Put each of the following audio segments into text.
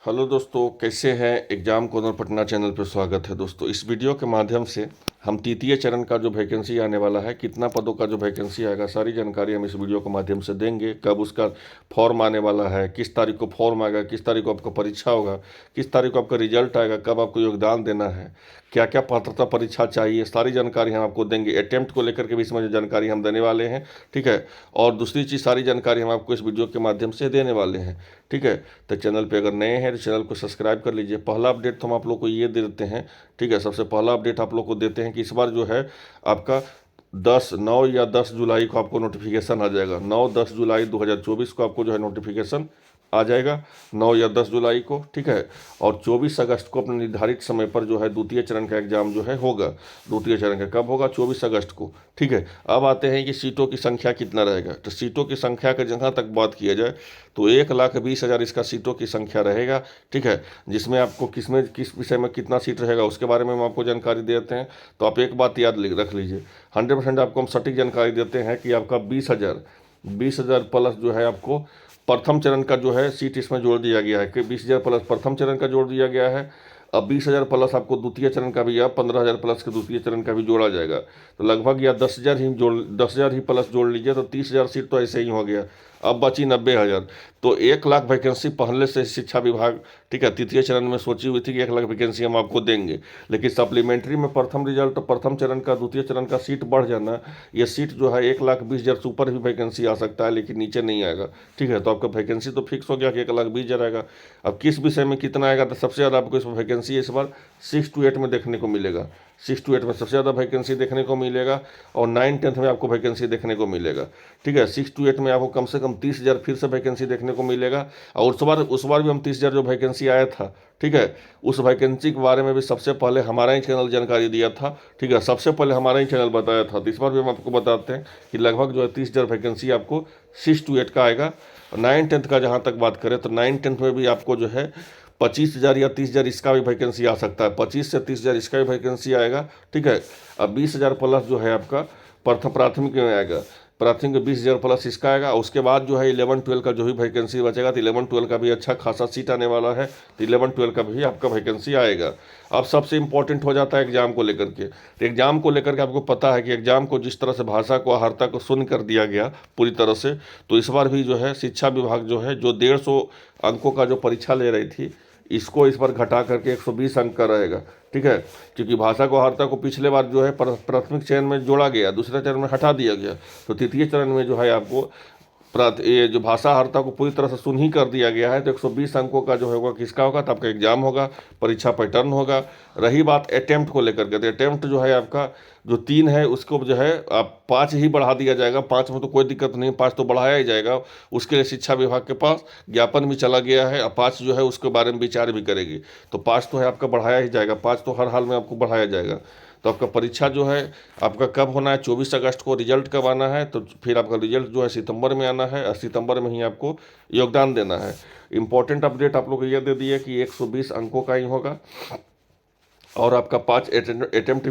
Hello दोस्तों, कैसे हैं। एग्जाम कॉर्नर पटना चैनल पर स्वागत है। दोस्तों, इस वीडियो के माध्यम से हम तृतीय चरण का जो वैकेंसी आने वाला है, कितना पदों का जो वैकेंसी आएगा, सारी जानकारी हम इस वीडियो के माध्यम से देंगे। कब उसका फॉर्म आने वाला है, किस तारीख को फॉर्म आएगा, किस तारीख को आपका परीक्षा होगा, किस तारीख को आपका रिजल्ट आएगा, कब आपको योगदान देना है, क्या क्या पात्रता परीक्षा चाहिए, सारी जानकारी हम आपको देंगे। अटेम्प्ट को लेकर के भी इसमें जो जानकारी हम देने वाले हैं, ठीक है। और दूसरी चीज़, सारी जानकारी हम आपको इस वीडियो के माध्यम से देने वाले हैं, ठीक है। तो चैनल पे अगर नए हैं तो चैनल को सब्सक्राइब कर लीजिए। पहला अपडेट तो हम आप लोग को ये दे देते हैं, ठीक है। सबसे पहला अपडेट आप लोग को देते हैं कि इस बार जो है आपका 9 या 10 जुलाई को आपको नोटिफिकेशन आ जाएगा। 9-10 जुलाई 2024 को आपको जो है नोटिफिकेशन आ जाएगा, 9 या 10 जुलाई को, ठीक है। और 24 अगस्त को अपने निर्धारित समय पर जो है द्वितीय चरण का एग्जाम जो है होगा। द्वितीय चरण का कब होगा? 24 अगस्त को, ठीक है। अब आते हैं कि सीटों की संख्या कितना रहेगा। तो सीटों की संख्या की जहाँ तक बात किया जाए तो 1,20,000 इसका सीटों की संख्या रहेगा, ठीक है। जिसमें आपको किस विषय में कितना सीट रहेगा उसके बारे में हम आपको जानकारी देते हैं। तो आप एक बात याद रख लीजिए, 100% आपको हम सटीक जानकारी देते हैं कि आपका 20,000 प्लस जो है आपको प्रथम चरण का जो है सीट इसमें जोड़ दिया गया है कि 20,000 प्लस प्रथम चरण का जोड़ दिया गया है। अब 20,000 प्लस आपको द्वितीय चरण का भी, या 15,000 प्लस के द्वितीय चरण का भी जोड़ा जाएगा। तो लगभग या 10,000 ही प्लस जोड़ लीजिए तो 30,000 सीट तो ऐसे ही हो गया। अब बची 90,000। तो 1,00,000 वैकेंसी पहले से शिक्षा विभाग, ठीक है, तृतीय चरण में सोची हुई थी कि 1,00,000 वैकेंसी हम आपको देंगे। लेकिन सप्लीमेंट्री में प्रथम रिजल्ट, प्रथम चरण का द्वितीय चरण का सीट बढ़ जाना, ये सीट जो है 1,20,000 से ऊपर भी वैकेंसी आ सकता है, लेकिन नीचे नहीं आएगा, ठीक है। तो आपका वैकेंसी तो फिक्स हो गया कि 1,20,000 आएगा। अब किस विषय में कितना आएगा? तो सबसे ज़्यादा आपको इसमें वैकेंसी इस बार 6 to 8 में देखने को मिलेगा। 6 to 8 में सबसे ज़्यादा वैकेंसी देखने को मिलेगा। और 9-10 में आपको वैकेंसी देखने को मिलेगा, ठीक है। 6 to 8 में आपको कम से कम 30,000 फिर से वैकेंसी देखने को मिलेगा। और उस बार भी हम 30,000 जो वैकेंसी आया था, ठीक है, उस वैकेंसी के बारे में भी सबसे पहले हमारा ही चैनल जानकारी दिया था, ठीक है। सबसे पहले हमारा ही चैनल बताया था। तो इस बार भी हम आपको बताते हैं कि लगभग जो है 30,000 वैकेंसी आपको 6 to 8 का आएगा। 9-10 का जहाँ तक बात करें तो 9-10 में भी आपको जो है 25,000 या 30,000 इसका भी वैकेंसी आ सकता है। 25 से 30,000 इसका भी वैकेंसी आएगा, ठीक है। अब 20,000 प्लस जो है आपका प्राथमिक में आएगा। प्राथमिक में 20,000 प्लस इसका आएगा। उसके बाद जो है 11-12 का जो भी वैकेंसी बचेगा तो 11-12 का भी अच्छा खासा सीट आने वाला है। तो 11-12 का भी आपका वैकेंसी आएगा। अब सबसे इंपॉर्टेंट हो जाता है एग्जाम को लेकर के। तो एग्जाम को लेकर के आपको पता है कि एग्जाम को जिस तरह से भाषा को, आहारता को शून्य कर दिया गया पूरी तरह से, तो इस बार भी जो है शिक्षा विभाग जो है जो 150 अंकों का जो परीक्षा ले रही थी, इसको इस बार घटा करके 120 अंक का रहेगा, ठीक है। क्योंकि भाषा को, आहारता को पिछले बार जो है प्राथमिक चयन में जोड़ा गया, दूसरे चरण में हटा दिया गया। तो तृतीय चरण में जो है आपको ये जो भाषा आहारता को पूरी तरह से शून्य ही कर दिया गया है। तो 120 अंकों का जो होगा किसका होगा? तो आपका एग्जाम होगा, परीक्षा पैटर्न होगा। रही बात अटेम्प्ट को लेकर के, तो अटेम्प्ट जो है आपका जो 3 है उसको जो है आप 5 ही बढ़ा दिया जाएगा। 5 में तो कोई दिक्कत नहीं, 5 तो बढ़ाया ही जाएगा। उसके लिए शिक्षा विभाग के पास ज्ञापन भी चला गया है। अब 5 जो है उसके बारे में विचार भी करेगी। तो 5 तो है आपका बढ़ाया ही जाएगा, 5 तो हर हाल में आपको बढ़ाया जाएगा। तो आपका परीक्षा जो है आपका कब होना है? 24 अगस्त को रिजल्ट कब आना है? तो फिर आपका रिजल्ट जो है सितंबर में आना है, और सितंबर में ही आपको योगदान देना है। इंपॉर्टेंट अपडेट आप लोग को ये दे दिए कि 120 अंकों का ही होगा। और आपका 5 अटेम्प्ट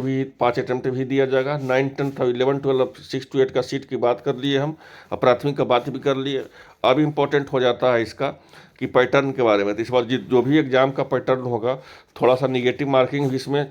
भी दिया जाएगा। 9-10 11-12 6 to 8 का सीट की बात कर लिए हम, और प्राथमिक का बात भी कर लिए। अब इम्पोर्टेंट हो जाता है इसका कि पैटर्न के बारे में। तो इस बार जो भी एग्जाम का पैटर्न होगा, थोड़ा सा निगेटिव मार्किंग भी इसमें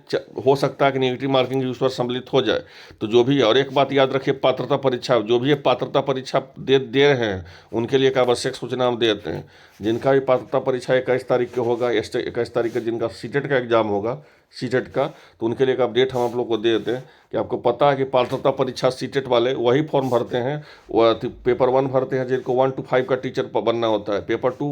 हो सकता है कि निगेटिव मार्किंग भी उस पर सम्मिलित हो जाए। तो जो भी, और एक बात याद रखिए, पात्रता परीक्षा जो भी ये पात्रता परीक्षा दे रहे हैं उनके लिए एक आवश्यक सूचना हम देते हैं। जिनका भी पात्रता परीक्षा 21 तारीख को होगा, 21 तारीख का जिनका सीटेट का एग्जाम होगा, सीटेट का, तो उनके लिए एक अपडेट हम आप लोग को दे देते हैं कि आपको पता है कि पात्रता परीक्षा सीटेट वाले वही फॉर्म भरते हैं, वो पेपर 1 भरते हैं जिनको 1 to 5 का टीचर बनना होता है। पेपर 2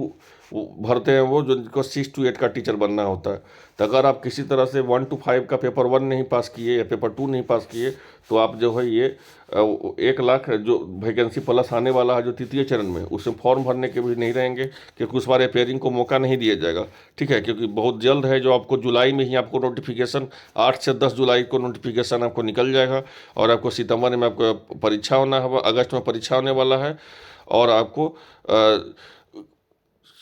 भरते हैं वो जिनको 6 to 8 का टीचर बनना होता है। तो अगर आप किसी तरह से 1 to 5 का पेपर 1 नहीं पास किए या पेपर 2 नहीं पास किए, तो आप जो है ये 1,00,000 जो वैकेंसी प्लस आने वाला है जो तृतीय चरण में, उसमें फॉर्म भरने के भी नहीं रहेंगे, क्योंकि उस बार अपेयरिंग को मौका नहीं दिया जाएगा, ठीक है। क्योंकि बहुत जल्द है, जो आपको जुलाई में ही आपको नोटिफिकेशन, 8 से 10 जुलाई को नोटिफिकेशन आपको निकल जाएगा। और आपको सितंबर में आपको परीक्षा होना है, अगस्त में परीक्षा होने वाला है। और आपको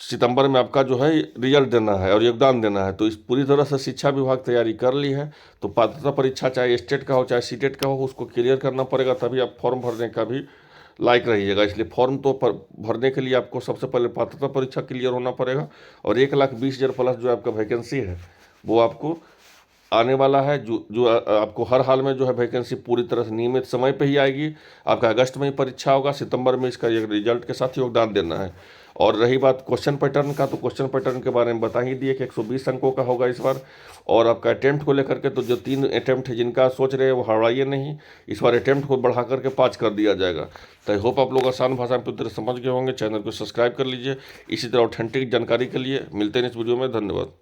सितंबर में आपका जो है रिजल्ट देना है और योगदान देना है। तो इस पूरी तरह से शिक्षा विभाग तैयारी कर ली है। तो पात्रता परीक्षा चाहे स्टेट का हो चाहे सीटेट का हो, उसको क्लियर करना पड़ेगा, तभी आप फॉर्म भरने का भी लायक रहिएगा। इसलिए फॉर्म तो भरने के लिए आपको सबसे पहले पात्रता परीक्षा क्लियर होना पड़ेगा, और 1,20,000 प्लस जो आपका वैकेंसी है वो आपको आने वाला है। जो आपको हर हाल में जो है वैकेंसी पूरी तरह से नियमित समय पे ही आएगी। आपका अगस्त में ही परीक्षा होगा, सितंबर में इसका एक रिजल्ट के साथ योगदान देना है। और रही बात क्वेश्चन पैटर्न का, तो क्वेश्चन पैटर्न के बारे में बता ही दिए कि 120 अंकों का होगा इस बार। और आपका अटेम्प्ट को लेकर के, तो जो 3 अटेम्प्ट है जिनका सोच रहे हैं वो हड़ाइए नहीं, इस बार अटेम्प्ट को बढ़ा करके 5 कर दिया जाएगा। तो आई होप आप लोग आसान भाषा में पूरी तरह समझ गए होंगे। चैनल को सब्सक्राइब कर लीजिए। इसी तरह ऑथेंटिक जानकारी के लिए मिलते हैं इस वीडियो में। धन्यवाद।